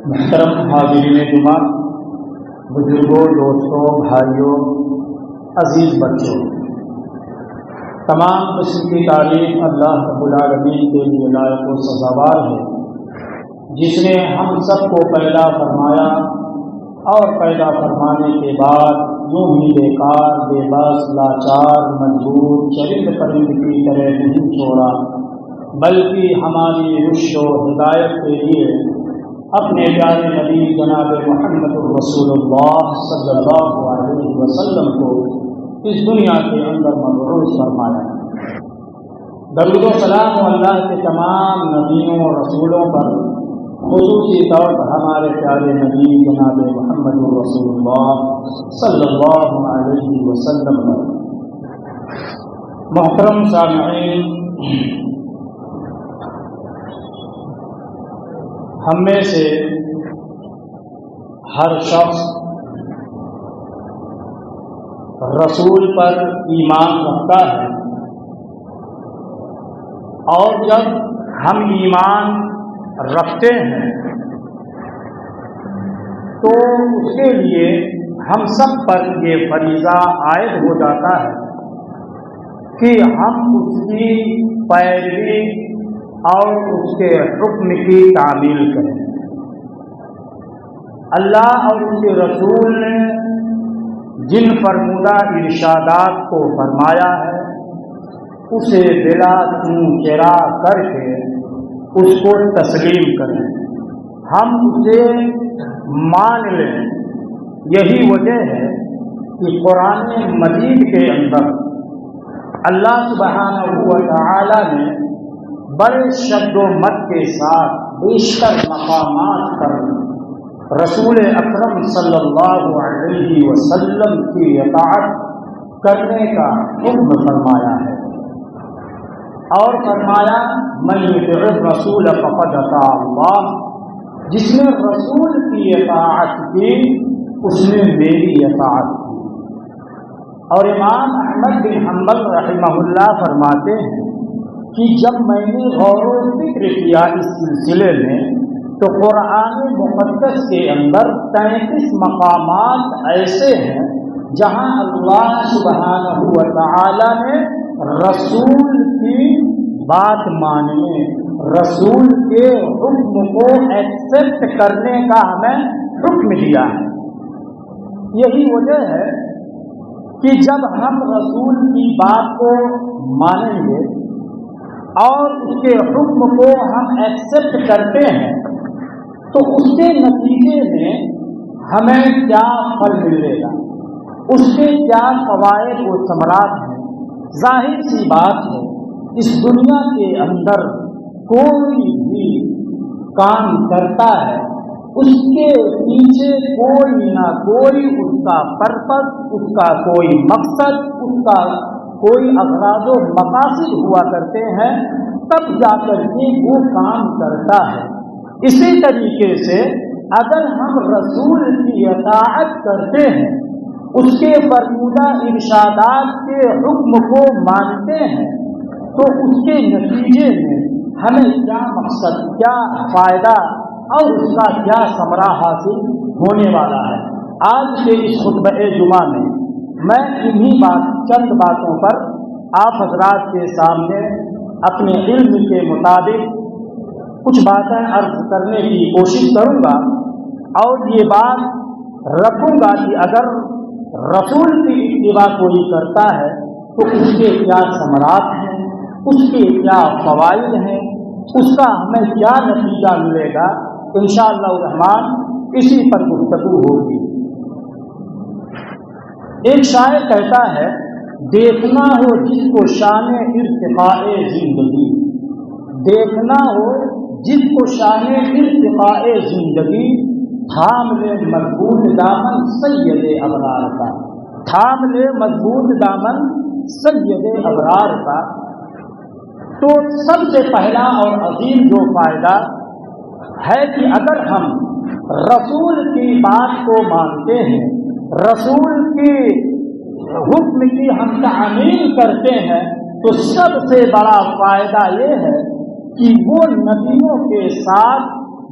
محترم حاضرین جمعہ، بزرگوں، دوستوں، بھائیوں، عزیز بچوں، تمام قسم کی تعریف اللہ رب العالمین کے لیے لائق و سزاوار ہے، جس نے ہم سب کو پیدا فرمایا اور پیدا فرمانے کے بعد یوں ہی بیکار، بے بس، لاچار، مجبور، چرند پرند کی طرح نہیں چھوڑا، بلکہ ہماری رشد و ہدایت کے لیے اپنے پیارے نبی جناب محمد رسول اللہ صلی اللہ علیہ وسلم کو اس دنیا کے اندر مبعوث فرمایا۔ درود و سلام اللہ کے تمام نبیوں اور رسولوں پر، خصوصی طور پر ہمارے پیارے نبی جناب محمد رسول اللہ صلی اللہ علیہ وسلم پر۔ محترم سامعین، ہم میں سے ہر شخص رسول پر ایمان رکھتا ہے، اور جب ہم ایمان رکھتے ہیں تو اس کے لیے ہم سب پر یہ فریضہ عائد ہو جاتا ہے کہ ہم اس کی پیروی اور اس کے حکم کی تعمیل کریں۔ اللہ اور اس کے رسول نے جن فرمودہ ارشادات کو فرمایا ہے، اسے بلا چون چرا کر کے اس کو تسلیم کریں، ہم اسے مان لیں۔ یہی وجہ ہے کہ قرآن مجید کے اندر اللہ سبحانہ و تعالی نے بڑے شد و مت کے ساتھ بیشتر مقامات پر رسول اکرم صلی اللہ علیہ وسلم کی اطاعت کرنے کا حکم فرمایا ہے، اور فرمایا من یطع الرسول فقد اطاع اللہ، جس نے رسول کی اطاعت کی اس نے میری اطاعت کی۔ اور امام احمد بن حنبل رحمہ اللہ فرماتے ہیں کہ جب میں نے غور و فکر کیا اس سلسلے میں تو قرآن مقدس کے اندر 33 مقامات ایسے ہیں جہاں اللہ سبحانہ و تعالی نے رسول کی بات ماننے، رسول کے حکم کو ایکسپٹ کرنے کا ہمیں حکم دیا ہے۔ یہی وجہ ہے کہ جب ہم رسول کی بات کو مانیں گے اور اس کے حکم کو ہم ایکسپٹ کرتے ہیں تو اس کے نتیجے میں ہمیں کیا پھل ملے گا، اس کے کیا فوائد و ثمرات ہیں۔ ظاہر سی بات ہے، اس دنیا کے اندر کوئی بھی کام کرتا ہے، اس کے پیچھے کوئی نہ کوئی اس کا پرپس، اس کا کوئی مقصد، اس کا کوئی اغراض و مقاصد ہوا کرتے ہیں، تب جا کر کے وہ کام کرتا ہے۔ اسی طریقے سے اگر ہم رسول کی اطاعت کرتے ہیں، اس کے فرمودہ ارشادات کے حکم کو مانتے ہیں، تو اس کے نتیجے میں ہمیں کیا مقصد، کیا فائدہ اور اس کا کیا ثمرہ حاصل ہونے والا ہے۔ آج کے اس خطبہ جمعہ میں چند باتوں پر آپ حضرات کے سامنے اپنے علم کے مطابق کچھ باتیں عرض کرنے کی کوشش کروں گا، اور یہ بات رکھوں گا کہ اگر رسول کی اتباع کوئی کرتا ہے تو اس کے کیا ثمرات ہیں، اس کے کیا فوائد ہیں، اس کا ہمیں کیا نتیجہ ملے گا۔ انشاءاللہ الرحمن اسی پر گفتگو ہوگی۔ ایک شاعر کہتا ہے، دیکھنا ہو جس کو شان ارتقاء زندگی، دیکھنا ہو جس کو شان ارتقاء زندگی، تھام لے مضبوط دامن سید ابرار کا، تھام لے مضبوط دامن سید ابرار کا۔ تو سب سے پہلا اور عظیم جو فائدہ ہے کہ اگر ہم رسول کی بات کو مانتے ہیں، رسول کی حکم کی ہم تعمیل کرتے ہیں، تو سب سے بڑا فائدہ یہ ہے کہ وہ نبیوں کے ساتھ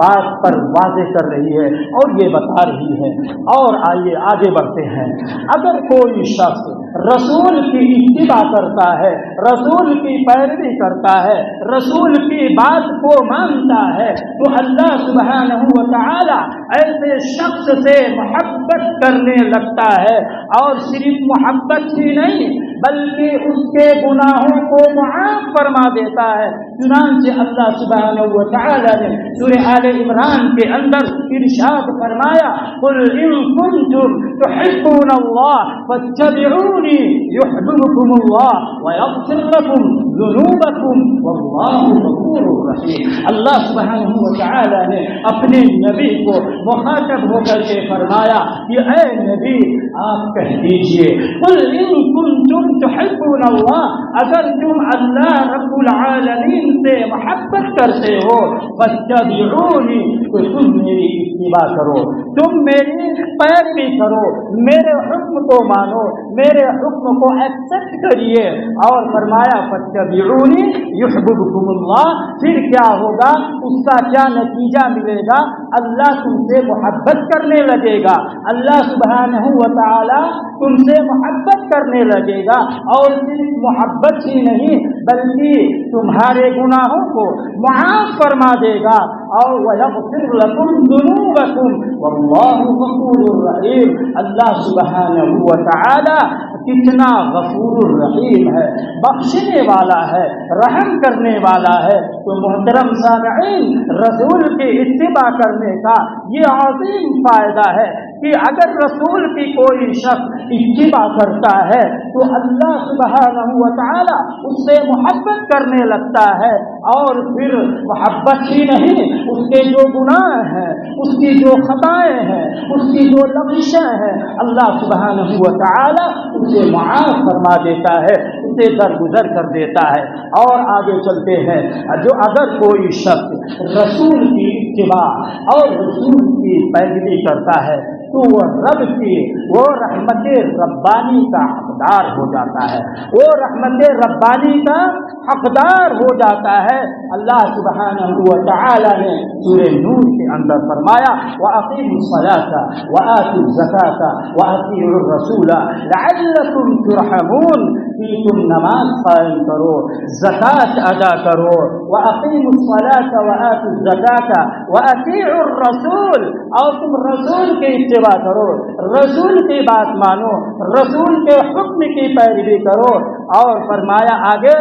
بات پر واضح کر رہی ہے اور یہ بتا رہی ہے۔ اور آئیے آگے بڑھتے ہیں۔ اگر کوئی شخص رسول کی اتباع کرتا ہے، رسول کی پیروی کرتا ہے، رسول کی بات کو مانتا ہے، تو اللہ سبحانہ و تعالی ایسے شخص سے محبت کرنے لگتا ہے، اور صرف محبت ہی نہیں بلکہ اس کے گناہوں کو معاف فرما دیتا ہے۔ چنانچہ اللہ سبحانہ و تعالی نے سورہ آل عمران کے اندر ارشاد فرمایا، قل ان کنتم تحبون اللہ فاتبعونی یحببکم اللہ ویغفر لکم ذنوبکم واللہ غفور رحیم۔ اللہ سبحانہ و تعالی نے اپنے نبی کو مخاطب ہو کر کے فرمایا کہ اے نبی آپ کہہ دیجئے، قل ان کنتم تحبون اللہ، اگر تم اللہ رب العالمین سے محبت کرتے ہو، فاتبعونی، تو تم میری اتباع کرو، تم میری پیروی کرو، میرے حکم کو مانو، میرے حکم کو ایکسپٹ کریے۔ اور فرمایا فاتبعونی یحببکم اللہ، پھر کیا ہوگا، اس کا کیا نتیجہ ملے گا، اللہ تم سے محبت کرنے لگے گا، اللہ سبحانہ و تعالی تم سے محبت کرنے لگے گا، اور صرف محبت ہی نہیں بلکہ تمہارے گناہوں کو معاف فرما دے گا، اور وَيَغْفِرْ لَكُمْ ذُنُوبَكُمْ وَاللَّهُ غَفُورٌ رَحِيمٌ۔ اللہ سبحانہ و تعالی کتنا غفور الرحیم ہے، بخشنے والا ہے، رحم کرنے والا ہے۔ تو محترم سامعین، رسول کی اتباع کرنے کا یہ عظیم فائدہ ہے کہ اگر رسول کی کوئی شخص اتباع کرتا ہے تو اللہ سبحانہ و تعالی اس سے محبت کرنے لگتا ہے، اور پھر محبت ہی نہیں، اس کے جو گناہ ہیں، اس کی جو خطائیں ہیں، اس کی جو لغزشیں ہیں، اللہ سبحانہ و تعالی اسے معاف فرما دیتا ہے، اسے درگزر کر دیتا ہے۔ اور آگے چلتے ہیں، جو اگر کوئی شخص رسول کی اتباع اور رسول کی پیروی کرتا ہے تو وہ رب کی وہ رحمت ربانی کا حقدار ہو جاتا ہے، وہ رحمت ربانی کا حقدار ہو جاتا ہے۔ اللہ سبحانہ و تعالی نے سورہ نور کے اندر فرمایا، وَأَقِيمُوا الصَّلَاةَ وَآتُوا الزَّكَاةَ وَأَطِيعُوا الرَّسُولَ لَعَلَّكُمْ تُرْحَمُونَ، کہ تم نماز قائم کرو، زکوٰۃ ادا کرو، وَأَقِيمُوا الصَّلَاةَ وَآتُوا الزَّكَاةَ وَأَطِيعُوا الرَّسُولَ، اور تم رسول کی اتباع کرو، رسول کی بات مانو، رسول کے حکم کی پیروی کرو۔ اور فرمایا آگے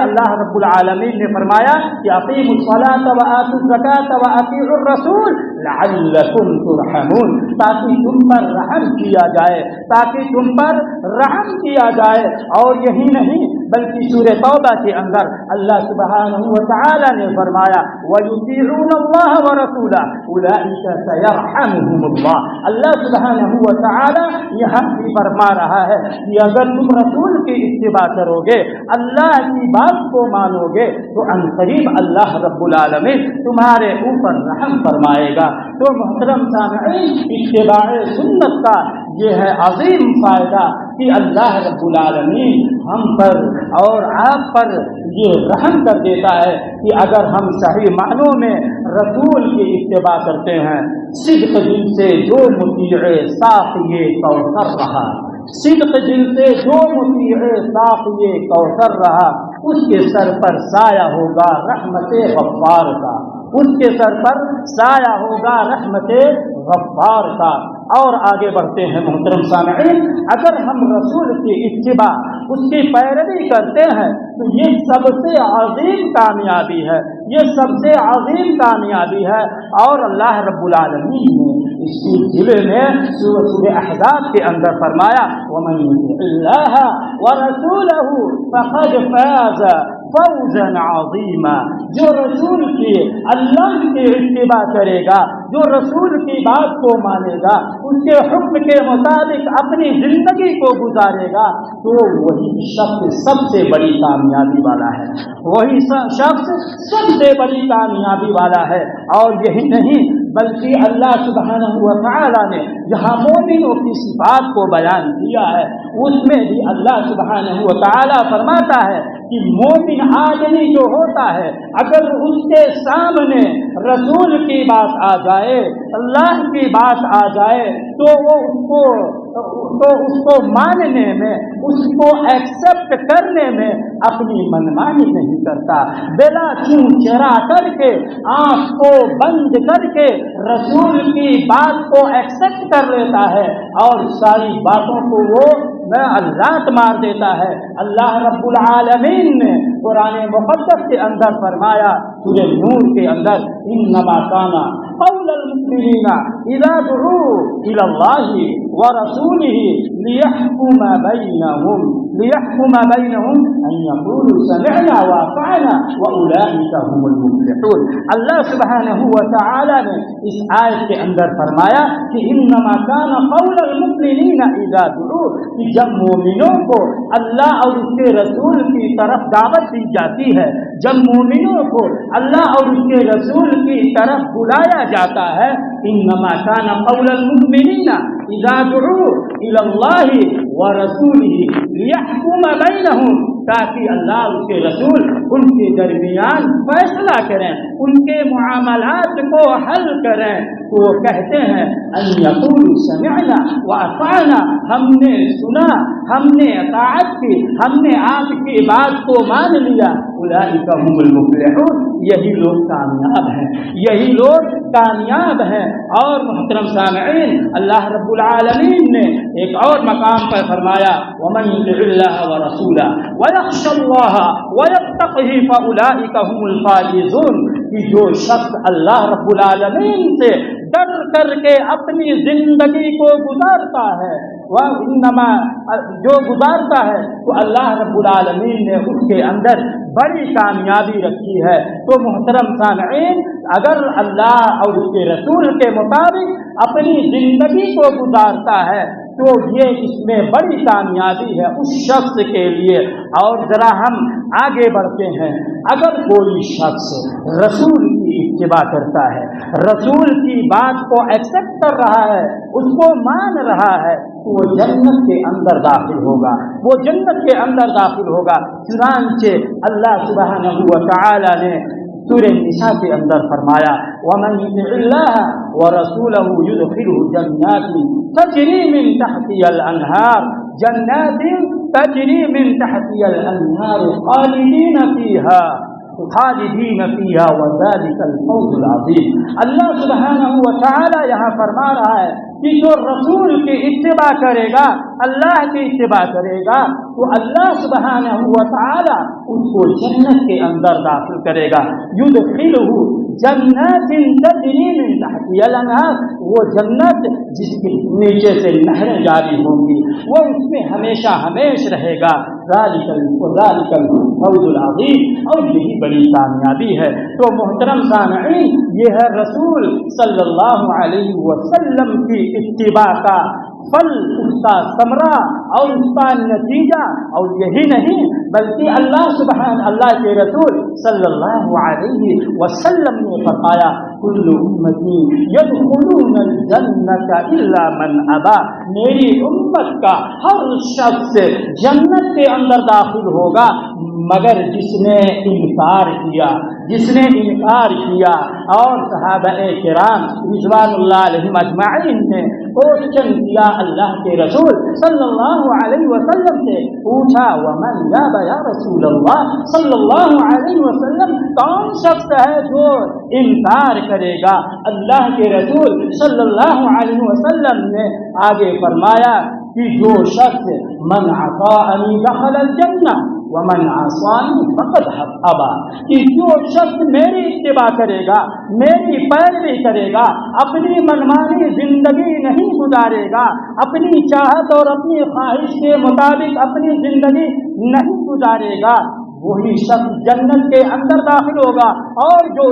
اللہ رب العالمین نے فرمایا کہ اقیموا الصلاۃ وآتوا الزکاۃ وأطیعوا الرسول لعلکم ترحمون، تاکہ تم پر رحم کیا جائے، تاکہ تم پر رحم کیا جائے۔ اور یہی نہیں بلکہ سورہ توبہ کے اندر اللہ سبحانہ و تعالی نے فرمایا وَيُطِيعُونَ اللَّهَ وَرَسُولَهُ أُولَٰئِكَ سَيَرْحَمُهُمُ اللَّهُ۔ اللہ سبحانہ و تعالی یہاں بھی فرما رہا ہے کہ اگر تم رسول کی اتباع کرو گے، اللہ کی بات کو مانو گے، تو عنقریب اللہ رب العالمین تمہارے اوپر رحم فرمائے گا۔ تو محترم سامعین، اتباع سنت کا یہ ہے عظیم فائدہ کہ اللہ رب العالمین ہم پر اور آپ پر یہ رحم کر دیتا ہے کہ اگر ہم صحیح معنوں میں رسول کی اتباع کرتے ہیں، صدق دل سے جو مطیع ساقی کوثر رہا، صدق دل سے جو مطیع ساقی کوثر رہا، اس کے سر پر سایہ ہوگا رحمت غفار کا، اس کے سر پر سایہ ہوگا رحمت غفار کا۔ اور آگے بڑھتے ہیں محترم سامعین، اگر ہم رسول کی اتباع اس کی پیروی کرتے ہیں تو یہ سب سے عظیم کامیابی ہے، یہ سب سے عظیم کامیابی ہے۔ اور اللہ رب العالمین نے اس سلسلے میں سورہ احزاب کے اندر فرمایا وَمَن يُطِعِ اللَّهَ وَرَسُولَهُ فَقَدْ فَازَ فَوْزًا عَظِيمًا، جو رسول کی اللہ کی اتباع کرے گا، جو رسول کی بات کو مانے گا، اس کے حکم کے مطابق اپنی زندگی کو گزارے گا، تو وہی شخص سب سے بڑی کامیابی والا ہے، وہی شخص سب سے بڑی کامیابی والا ہے۔ اور یہی نہیں بلکہ اللہ سبحانہ و تعالی نے جہاں مومنوں کی صفات کو بیان کیا ہے، اس میں بھی اللہ سبحانہ و تعالی فرماتا ہے کہ مومن آدمی جو ہوتا ہے اگر اس کے سامنے رسول کی بات آ جائے، اللہ کی بات آ جائے، تو وہ اس کو ماننے میں، اس کو ایکسپٹ کرنے میں اپنی منمانی نہیں کرتا، بلا چوں چرا کر کے آنکھ کو بند کر کے رسول کی بات کو ایکسپٹ کر لیتا ہے اور ساری باتوں کو وہ اللہ مار دیتا ہے۔ اللہ رب العالمین نے قرآن مقدس کے اندر فرمایا، سورہ نور کے اندر، انما کان قول المؤمنین اذا دعوا الى اللہ ورسولہ لیحکم بینہم ان یقولوا سمعنا واطعنا واولئک هم المفلحون۔ اللہ سبحانہ وتعالی نے اس آیت کے اندر فرمایا کہ انما کان قول المؤمنین اذا دعوا، کہ جب مومنوں کو اللہ اور اس کے رسول کی طرف دعوت دی جاتی ہے، جب مومنوں کو اللہ اور اس کے رسول کی طرف بلایا جاتا ہے، انما کان قول المؤمنین اذا دعوا الى اللہ ورسولہ لیحکم بینہم، تاکہ اللہ اور اس کے رسول ان کے درمیان فیصلہ کریں، ان کے معاملات کو حل کریں، تو وہ کہتے ہیں ان یقولوا سمعنا واطعنا، ہم نے سنا، ہم نے اطاعت کی، ہم نے آپ کی بات کو مان لیا، اولئک هم المفلحون، یہی لوگ کامیاب ہیں، یہی لوگ کامیاب ہیں۔ اور محترم سامعین، اللہ رب العالمین نے ایک اور مقام پر فرمایا، ومن یطع اللہ ورسولہ ویخشى اللہ ویتقہ فاولئک هم الفائزون، کہ جو شخص اللہ رب العالمین سے ڈر کر کے اپنی زندگی کو گزارتا ہے، جو گزارتا ہے، تو اللہ رب العالمین نے اس کے اندر بڑی کامیابی رکھی ہے۔ تو محترم سامعین، اگر اللہ اور اس کے رسول کے مطابق اپنی زندگی کو گزارتا ہے تو یہ اس میں بڑی کامیابی ہے اس شخص کے لیے۔ اور ذرا ہم آگے بڑھتے ہیں، اگر کوئی شخص رسول کی اتباع کرتا ہے، رسول کی بات کو ایکسپٹ کر رہا ہے، اس کو مان رہا ہے، تو وہ جنت کے اندر داخل ہوگا، وہ جنت کے اندر داخل ہوگا۔ چنانچہ اللہ سبحانہ و تعالی نے سورہ نساء کے اندر فرمایا، وَمَن يُطِعِ اللَّهَ وَرَسُولَهُ يُدْخِلْهُ جَنَّاتٍ تَجْرِي مِن تَحْتِهَا الْأَنْهَارُ جَنَّاتٍ تَجْرِي مِن تَحْتِهَا الْأَنْهَارُ خالدین فیہا وذلک الفوز العظیم۔ اللہ سبحانہ و تعالی یہاں فرما رہا ہے کہ جو رسول کی اتباع کرے گا، اللہ کی اتباع کرے گا، تو اللہ سبحانہ و تعالی اس کو جنت کے اندر داخل کرے گا۔ یدخلہ جنات تجری من تحتها الانہار، وہ جنت جس کے نیچے سے نہریں جاری ہوں گی، وہ اس میں ہمیشہ ہمیشہ رہے گا۔ ذالک الفوز العظیم، اور یہی بڑی کامیابی ہے۔ تو محترم سامعین، یہ ہے رسول صلی اللہ علیہ وسلم کی اتباع کا پھل، اس کا ثمرہ اور اس کا نتیجہ۔ اور یہی نہیں بلکہ اللہ کے رسول صلی اللہ علیہ وسلم نے فرمایا، کل امتی یدخلون الجنۃ الا من ابا، میری امت کا ہر شخص جنت کے اندر داخل ہوگا مگر جس نے انکار کیا۔ اور صحابہ کرام رضوان اللہ علیہم اجمعین نے کوشچن کیا اللہ کے رسول صلی اللہ علیہ وسلم سے، پوچھا ومن یا رسول اللہ صلی اللہ علیہ وسلم، کون شخص ہے جو انکار کرے گا؟ اللہ کے رسول صلی اللہ علیہ وسلم نے آگے فرمایا کہ جو شخص من عطاءنی دخل الجنہ ومن عصانی فقد ابا، کہ جو شخص میری اتباع کرے گا، میری پیروی کرے گا، اپنی منمانی زندگی نہیں گزارے گا، اپنی چاہت اور اپنی خواہش کے مطابق اپنی زندگی نہیں گزارے گا، وہی شخص جنت کے اندر داخل ہوگا۔ اور جو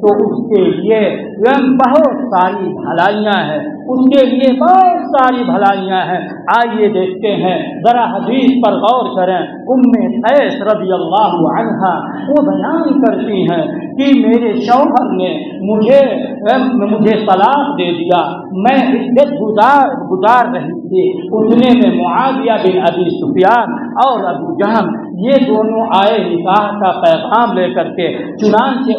تو اس کے لیے بہت ساری بھلائیاں ہیں، اس کے لیے بہت ساری بھلائیاں ہیں۔ آئیے دیکھتے ہیں، ذرا حدیث پر غور کریں۔ قیس رضی اللہ عنہا وہ بیان کرتی ہیں کہ میرے شوہر نے مجھے طلاق دے دیا، میں عدت گزار رہی تھی، اتنے میں معاویہ بن ابی سفیان اور ابو جہل یہ دونوں آئے نکاح کا پیغام لے کر کے۔ چنانچہ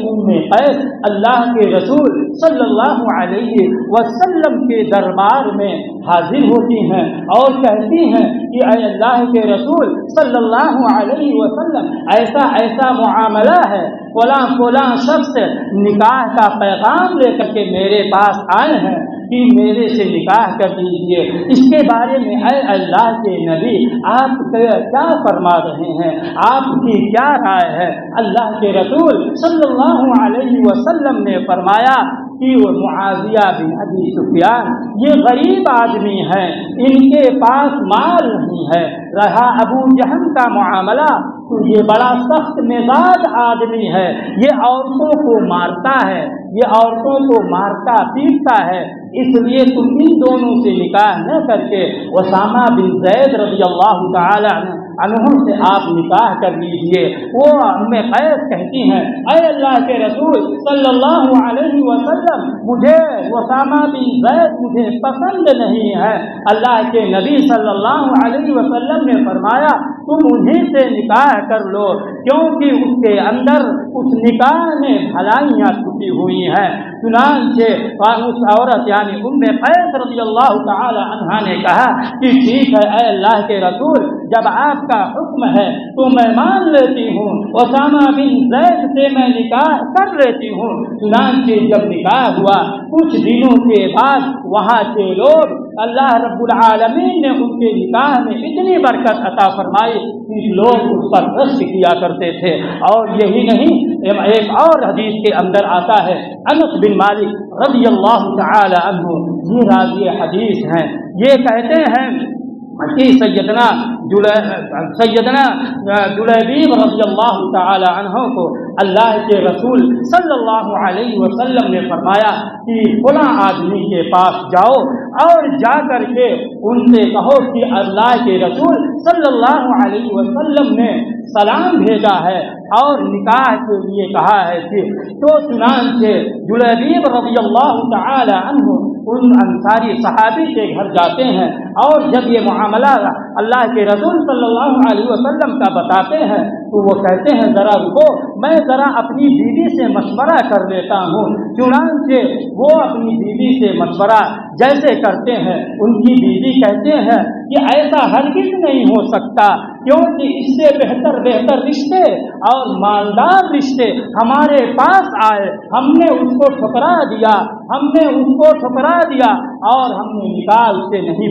قیس اللہ کے رسول صلی اللہ علیہ وسلم کے دربار میں حاضر ہوتی ہیں اور کہتی ہیں کہ اے اللہ کے رسول صلی اللہ علیہ وسلم، ایسا معاملہ ہے، فلاں شخص نکاح کا پیغام لے کر کے میرے پاس آئے ہیں کہ میرے سے نکاح کر دیجیے، اس کے بارے میں اے اللہ کے نبی آپ کیا فرما رہے ہیں، آپ کی کیا رائے ہے؟ اللہ کے رسول صلی اللہ علیہ وسلم نے فرمایا کہ وہ معاویہ بن ابی سفیان یہ غریب آدمی ہیں، ان کے پاس مال نہیں ہے۔ رہا ابو جہل کا معاملہ تو یہ بڑا سخت مزاج آدمی ہے، یہ عورتوں کو مارتا ہے، یہ عورتوں کو مارتا پیٹتا ہے، اس لیے تم ان دونوں سے نکاح نہ کر کے اسامہ بن زید رضی اللہ تعالی عنہ سے آپ نکاح کر لیجیے۔ وہ قیس کہتی ہیں اے اللہ کے رسول صلی اللہ علیہ وسلم، مجھے اسامہ بن زید مجھے پسند نہیں ہے۔ اللہ کے نبی صلی اللہ علیہ وسلم نے فرمایا تم انہیں سے نکاح کر لو، کیونکہ اس کے اندر اس نکاح میں بھلائیاں چھپی ہوئی ہیں۔ چنانچہ اس عورت یعنی قیس رضی اللہ تعالی عنہا نے کہا کہ ٹھیک ہے اے اللہ کے رسول، جب آپ کا حکم ہے تو میں مان لیتی ہوں، اسامہ بن زید سے میں نکاح کر لیتی ہوں۔ چنانچہ جب نکاح ہوا کچھ دنوں کے بعد وہاں کے لوگ اللہ رب العالمین نے ان کے نکاح میں اتنی برکت عطا فرمائی کہ لوگ اس پر رشک کیا کرتے تھے۔ اور یہی نہیں، ایک اور حدیث کے اندر آتا ہے، انس بن مالک رضی اللہ تعالی عنہ یہ راوی حدیث ہیں، یہ کہتے ہیں کہ سیدنا جلیبیب رضی اللہ تعالی عنہ کو اللہ کے رسول صلی اللہ علیہ وسلم نے فرمایا کہ فلاں آدمی کے پاس جاؤ اور جا کر کے ان سے کہو کہ اللہ کے رسول صلی اللہ علیہ وسلم نے سلام بھیجا ہے اور نکاح کے لیے کہا ہے کہ تو چنانچہ جلیبیب رضی اللہ تعالی عنہ ان انصاری صحابی کے گھر جاتے ہیں اور جب یہ معاملہ اللہ کے رسول صلی اللہ علیہ وسلم کا بتاتے ہیں تو وہ کہتے ہیں ذرا رکو، میں ذرا اپنی بیوی سے مشورہ کر لیتا ہوں۔ چنانچہ وہ اپنی بیوی سے مشورہ جیسے کرتے ہیں، ان کی بیوی کہتے ہیں کہ ایسا ہرگز نہیں ہو سکتا، کیونکہ اس سے بہتر رشتے اور مالدار رشتے ہمارے پاس آئے، ہم نے اس کو ٹھکرا دیا اور ہم نے نکاح سے نہیں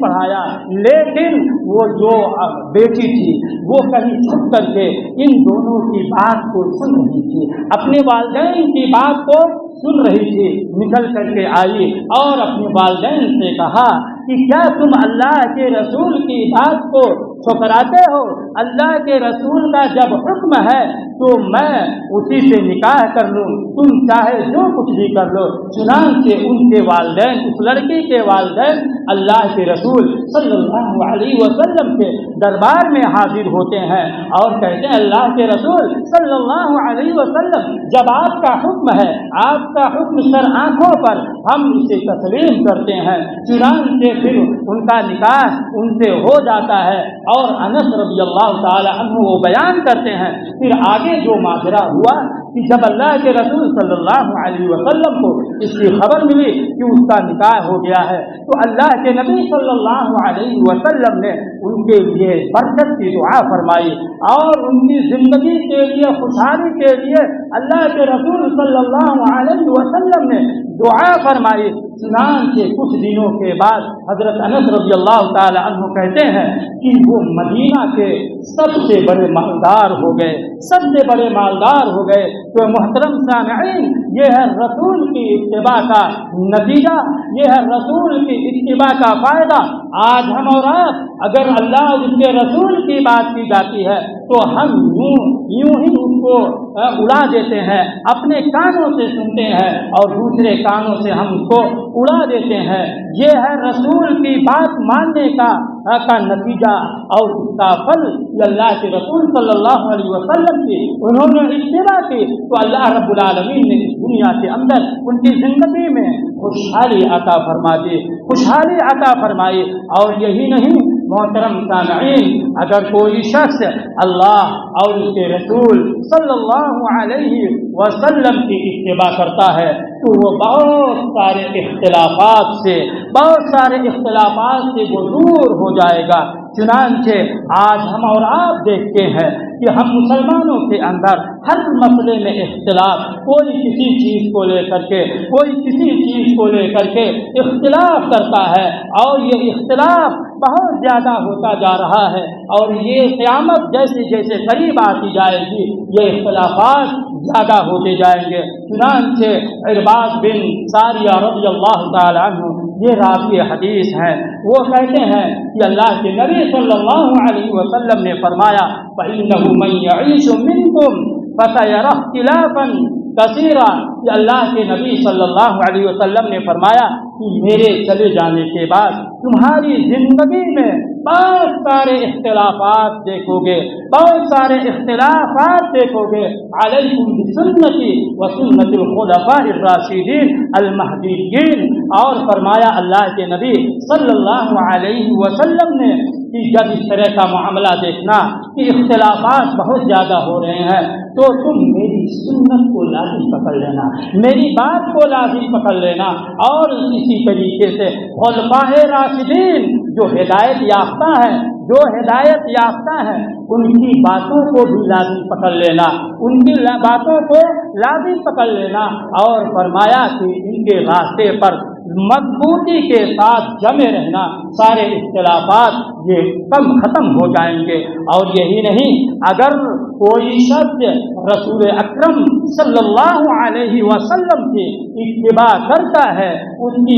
پڑھایا۔ لیکن وہ جو بیٹی تھی وہ کہیں چھپ کر کے ان دونوں کی بات کو سن رہی تھی، اپنے والدین کی بات کو سن رہی تھی، نکل کر کے آئی اور اپنے والدین سے کہا کہ کیا تم اللہ کے رسول کی بات کو ٹھکراتے ہو؟ اللہ کے رسول کا جب حکم ہے تو میں اسی سے نکاح کر لوں، تم چاہے جو کچھ بھی کر لو۔ چنانچہ ان کے والدین، اس لڑکی کے والدین اللہ کے رسول صلی اللہ علیہ وسلم کے دربار میں حاضر ہوتے ہیں اور کہتے ہیں اللہ کے رسول صلی اللہ علیہ وسلم، جب آپ کا حکم ہے، آپ کا حکم سر آنکھوں پر، ہم اسے تسلیم کرتے ہیں۔ چنانچہ پھر ان کا نکاح ان سے ہو جاتا ہے اور انس رضی اللہ تعالی عنہ وہ بیان کرتے ہیں پھر آگے جو ماجرا ہوا کہ جب اللہ کے رسول صلی اللہ علیہ وسلم کو اس کی خبر ملی کہ اس کا نکاح ہو گیا ہے تو اللہ کے نبی صلی اللہ علیہ وسلم نے ان کے لیے برکت کی دعا فرمائی اور ان کی زندگی کے لیے، خوشحالی کے لیے اللہ کے رسول صلی اللہ علیہ وسلم نے دعا فرمائی۔ چنانچہ کچھ دنوں کے بعد حضرت انس رضی اللہ تعالی عنہ کہتے ہیں کہ وہ مدینہ کے سب سے بڑے مالدار ہو گئے، سب سے بڑے مالدار ہو گئے۔ تو محترم سامعین، یہ ہے رسول کی اتباع کا نتیجہ، یہ ہے رسول کی اتباع کا فائدہ۔ آج ہم اور آپ اگر اللہ اور اس کے رسول کی بات کی جاتی ہے تو ہم یوں ہی اس کو کو اڑا دیتے ہیں، اپنے کانوں سے سنتے ہیں اور دوسرے کانوں سے ہم اس کو اڑا دیتے ہیں۔ یہ ہے رسول کی بات ماننے کا نتیجہ اور اس کا پھل۔ یہ اللہ کے رسول صلی اللہ علیہ وسلم کی انہوں نے اتباع کی تو اللہ رب العالمین نے اس دنیا کے اندر ان کی زندگی میں خوشحالی عطا فرما دی، خوشحالی عطا فرمائی۔ اور یہی نہیں محترم سامعین، اگر کوئی شخص اللہ اور اس کے رسول صلی اللہ علیہ وسلم کی اتباع کرتا ہے تو وہ بہت سارے اختلافات سے وہ دور ہو جائے گا۔ چنانچہ آج ہم اور آپ دیکھتے ہیں کہ ہم مسلمانوں کے اندر ہر مسئلے میں اختلاف، کوئی کسی چیز کو لے کر کے اختلاف کرتا ہے اور یہ اختلاف بہت زیادہ ہوتا جا رہا ہے اور یہ قیامت جیسے جیسے قریب آتی جائے گی یہ اختلافات زیادہ ہوتے جائیں گے۔ چنانچہ عرباض بن ساریہ رضی اللہ تعالی عنہ یہ راوی حدیث ہیں، وہ کہتے ہیں کہ اللہ کے نبی صلی اللہ علیہ وسلم نے فرمایا فَإِنَّهُ مَن يَعِيشُ مِنكُمْ فَسَيَرَى اخْتِلَافًا کثیرا۔ کہ اللہ کے نبی صلی اللہ علیہ وسلم نے فرمایا کہ میرے چلے جانے کے بعد تمہاری زندگی میں بہت سارے اختلافات دیکھو گے، علیکم بسنتی وسنت الخلفاء الراشدین المہدیین۔ اور فرمایا اللہ کے نبی صلی اللہ علیہ وسلم نے کہ جب اس طرح کا معاملہ دیکھنا کہ اختلافات بہت زیادہ ہو رہے ہیں تو تم میری سنت کو لازم پکڑ لینا، میری بات کو لازم پکڑ لینا، اور اسی طریقے سے خلفاء راشدین جو ہدایت یافتہ ہیں ان کی باتوں کو بھی لازم پکڑ لینا، ان کی باتوں کو لازم پکڑ لینا۔ اور فرمایا کہ ان کے راستے پر مضبوطی کے ساتھ جمے رہنا، سارے اختلافات یہ ختم ہو جائیں گے۔ اور یہی نہیں، اگر کوئی شخص رسول اکرم صلی اللہ علیہ وسلم کی اتباع کرتا ہے، ان کی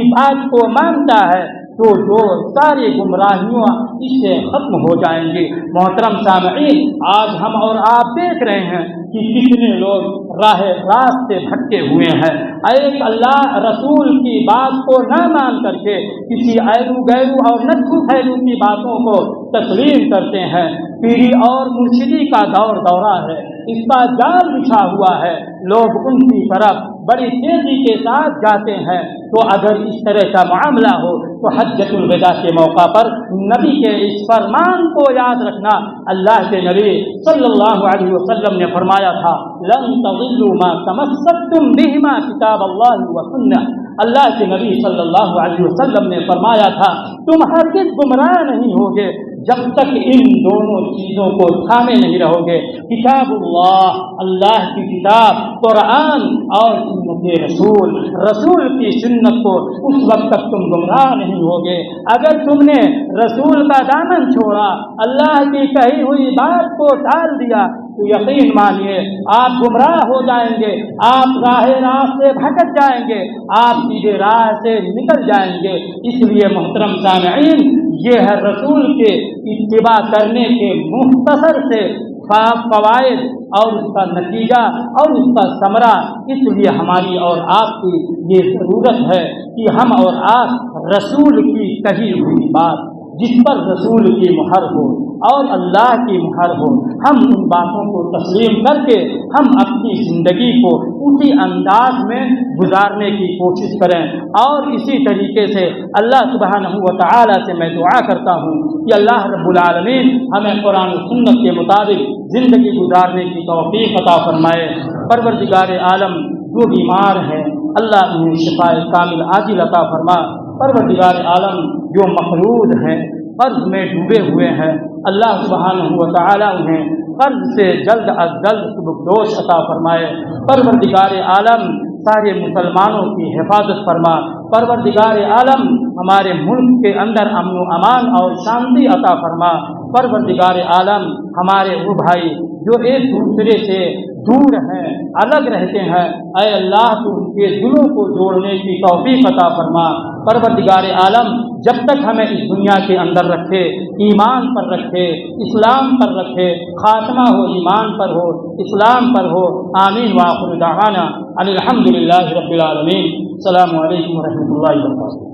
بات کو مانتا ہے تو جو ساری گمراہیاں اس سے ختم ہو جائیں گی۔ محترم سامعین، آج ہم اور آپ دیکھ رہے ہیں کہ کتنے لوگ راست سے بھٹکے ہوئے ہیں، ایک اللہ رسول کی بات کو نہ مان کر کے کسی ایرو گیرو اور نچو خیرو کی باتوں کو تسلیم کرتے ہیں۔ پیری اور مرشدی کا دورہ ہے، اس کا جال بچھا ہوا ہے، لوگ ان کی طرف بڑی تیزی کے ساتھ جاتے ہیں۔ تو اگر اس طرح کا معاملہ ہو تو حجۃ الوداع کے موقع پر نبی کے اس فرمان کو یاد رکھنا۔ اللہ کے نبی صلی اللہ علیہ وسلم نے فرمایا تھا لن تضلوا ما تمسكتم بهما کتاب اللہ و سنہ۔ اللہ کے نبی صلی اللہ علیہ وسلم نے فرمایا تھا تم ہرگز گمراہ نہیں ہوگے جب تک ان دونوں چیزوں کو تھامے نہیں رہو گے، کتاب اللہ، اللہ کی کتاب، قرآن، اور سنت رسول کی سنت کو، اس وقت تک تم گمراہ نہیں ہوگے۔ اگر تم نے رسول کا دامن چھوڑا، اللہ کی کہی ہوئی بات کو ٹال دیا تو یقین مانیے آپ گمراہ ہو جائیں گے، آپ راہ سے بھٹک جائیں گے، آپ سیدھے راہ سے نکل جائیں گے۔ اس لیے محترم سامعین، یہ ہے رسول کے اتباع کرنے کے مختصر سے فوائد اور اس کا نتیجہ اور اس کا ثمرہ۔ اس لیے ہماری اور آپ کی یہ ضرورت ہے کہ ہم اور آپ رسول کی کہی ہوئی بات جس پر رسول کی مہر ہو اور اللہ کی مہر ہو، ہم ان باتوں کو تسلیم کر کے ہم اپنی زندگی کو اسی انداز میں گزارنے کی کوشش کریں۔ اور اسی طریقے سے اللہ سبحانہ و تعالی سے میں دعا کرتا ہوں کہ اللہ رب العالمین ہمیں قرآن و سنت کے مطابق زندگی گزارنے کی توفیق عطا فرمائے۔ پروردگار عالم جو بیمار ہیں اللہ انہیں شفاء کامل عاجل عطا فرما۔ پروردگار عالم جو مقروض ہیں، قرض میں ڈوبے ہوئے ہیں، اللہ سبحانہ و تعالی انہیں قرض سے جلد از جلد سبکدوش عطا فرمائے۔ پروردگار عالم سارے مسلمانوں کی حفاظت فرما۔ پروردگار عالم ہمارے ملک کے اندر امن و امان اور شانتی عطا فرما۔ پروردگار عالم ہمارے وہ بھائی جو ایک دوسرے سے دور ہیں، الگ رہتے ہیں، اے اللہ تو ان کے دلوں کو جوڑنے کی توفیق عطا فرما۔ پروردگار عالم جب تک ہمیں اس دنیا کے اندر رکھے، ایمان پر رکھے، اسلام پر رکھے، خاتمہ ہو ایمان پر ہو، اسلام پر ہو۔ آمین وآخر دعوانا ان الحمد للہ رب العالمین۔ السلام علیکم ورحمۃ اللہ وبرکاتہ۔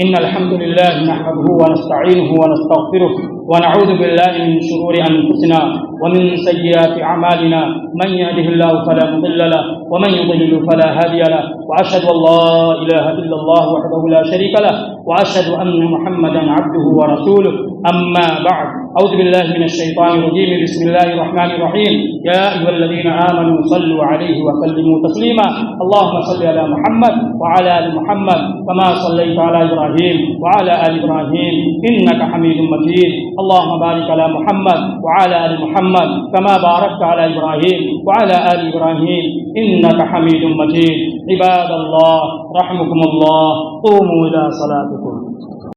إن الحمد لله نحمده ونستعينه ونستغفره ونعوذ بالله من شرور أنفسنا ومن سيئات أعمالنا، من يهده الله فلا مضل له ومن يضلل فلا هادي له، وأشهد أن لا إله إلا الله وحده لا شريك له، وأشهد أن محمدا عبده ورسوله، أما بعد، أعوذ بالله من الشيطان الرجيم، بسم الله الرحمن الرحيم، يا أيها الذين آمنوا صلوا عليه وسلموا تسليما، اللهم صل على محمد وعلى آل محمد كما صليت على إبراهيم وعلى آل إبراهيم إنك حميد مجيد، اللهم بارك على محمد وعلى آل محمد كما باركت على إبراهيم وعلى آل إبراهيم إنك حميد مجيد۔ عباد الله رحمكم الله، قوموا إلى صلاتكم۔